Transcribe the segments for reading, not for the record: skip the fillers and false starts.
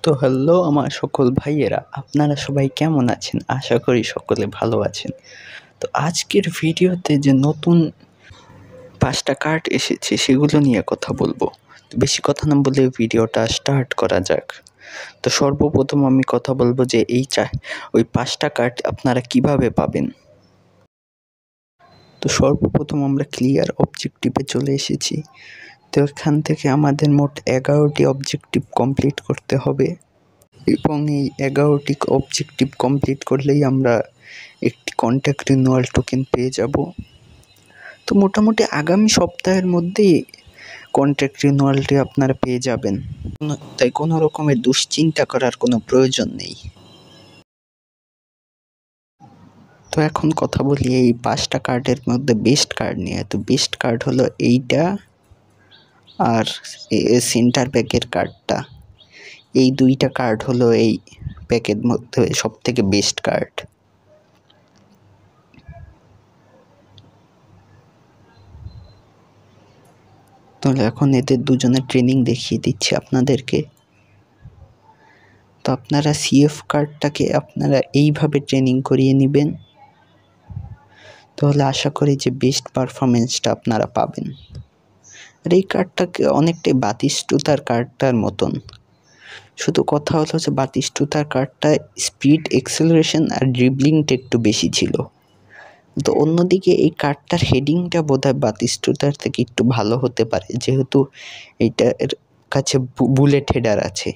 তো হ্যালো আমার সকল ভাইয়েরা, আপনারা সবাই কেমন আছেন? আশা করি সকলে ভালো আছেন। তো আজকের ভিডিওতে যে নতুন 5টা কার্ড এসেছে সেগুলো নিয়ে কথা বলবো। তো বেশি কথা না বলে ভিডিওটা স্টার্ট করা যাক। তো সর্বপ্রথম আমি কথা বলবো যে ওই 5টা কার্ড আপনারা কিভাবে পাবেন। তো সর্বপ্রথম আমরা ক্লিয়ার অবজেক্টিভে চলে এসেছি। তো এখান থেকে আমাদের মোট 11টি অবজেক্টিভ কমপ্লিট করতে হবে এবং এই 11টি অবজেক্টিভ কমপ্লিট করলেই আমরা একটি কন্ট্যাক্ট রিনিউয়াল টোকেন পেয়ে যাব। তো মোটামুটি আগামী সপ্তাহের মধ্যেই কন্ট্যাক্ট রিনিউয়ালটি আপনারা পেয়ে যাবেন, তাই কোনো রকমের দুশ্চিন্তা করার কোনো প্রয়োজন নেই। তো এখন কথা বলি এই 5টা কার্ডের মধ্যে বেস্ট কার্ড নিয়ে। তো বেস্ট কার্ড হলো এইটা আর সেন্টার প্যাকের কার্ডটা। এই দুইটা কার্ড হলো এই প্যাকের মধ্যে সব থেকে বেস্ট কার্ড। তাহলে এখন এদের দুজনের ট্রেনিং দেখিয়ে দিচ্ছি আপনাদেরকে। তো আপনারা সিএফ কার্ডটাকে আপনারা এইভাবে ট্রেনিং করিয়ে নেবেন, তাহলে আশা করি যে বেস্ট পারফরমেন্সটা আপনারা পাবেন। আর এই কার্ডটাকে অনেকটাই বাতিস্টুতার কার্ডটার মতন, শুধু কথা হলো যে বাতিস্টুতার কার্ডটা স্পিড, এক্সেলারেশন আর ড্রিবলিংটা একটু বেশি ছিল। তো অন্যদিকে এই কার্ডটার হেডিংটা বোধহয় বাতিস্টুতার থেকে একটু ভালো হতে পারে, যেহেতু এইটার কাছে বুলেট হেডার আছে।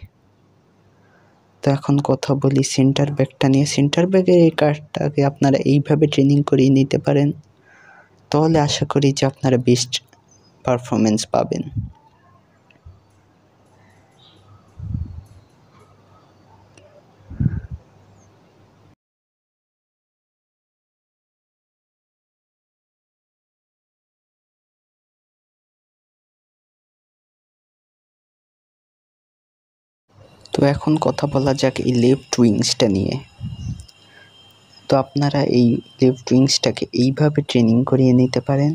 তো এখন কথা বলি সেন্টার ব্যাকটা নিয়ে। সেন্টার ব্যাকের এই কার্ডটাকে আপনারা এইভাবে ট্রেনিং করিয়ে নিতে পারেন, তাহলে আশা করি যে আপনারা বেস্ট পারফরমেন্স পাবেন। তো এখন কথা বলা যাক এই লেফট উইংসটা নিয়ে। তো আপনারা এই লেফট উইংসটাকে এইভাবে ট্রেনিং করিয়ে নিতে পারেন,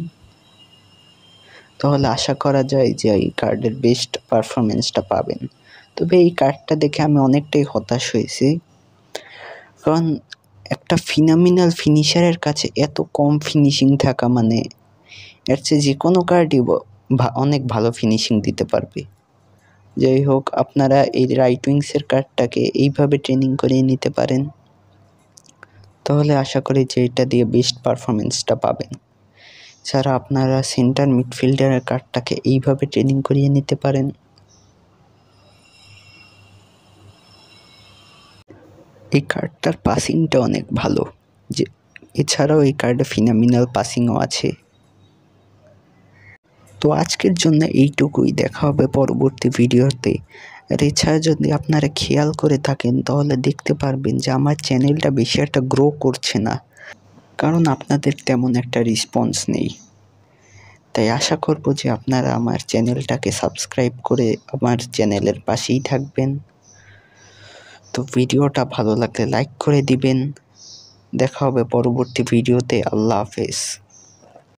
তাহলে আশা করা যায় যে এই কার্ডের বেস্ট পারফরমেন্সটা পাবেন। তবে এই কার্ডটা দেখে আমি অনেকটাই হতাশ হয়েছি, কারণ একটা ফিনোমিনাল ফিনিশারের কাছে এত কম ফিনিশিং থাকা মানে এর চেয়ে যে কোনো কার্ডই অনেক ভালো ফিনিশিং দিতে পারবে। যাই হোক, আপনারা এই রাইট উইংসের কার্ডটাকে এইভাবে ট্রেনিং করিয়ে নিতে পারেন, তাহলে আশা করি যে এটা দিয়ে বেস্ট পারফরমেন্সটা পাবেন। ছাড়া আপনারা সেন্টার মিডফিল্ডারের কার্ডটাকে এইভাবে ট্রেনিং করিয়ে নিতে পারেন। এই কার্ডটার পাসিংটা অনেক ভালো, যে এছাড়াও এই কার্ডে ফিনোমিনাল পাসিংও আছে। তো আজকের জন্য এইটুকুই, দেখা হবে পরবর্তী ভিডিওতে। আর এছাড়া যদি আপনারা খেয়াল করে থাকেন তাহলে দেখতে পারবেন যে আমার চ্যানেলটা বেশি একটা গ্রো করছে না, কারণ আপনাদের তেমন একটা রেসপন্স নেই। তাই আশা করব যে আপনারা আমার চ্যানেলটাকে সাবস্ক্রাইব করে আমার চ্যানেলের পাশেই থাকবেন। তো ভিডিওটা ভালো লাগলে লাইক করে দিবেন। দেখা হবে পরবর্তী ভিডিওতে। আল্লাহ হাফেজ।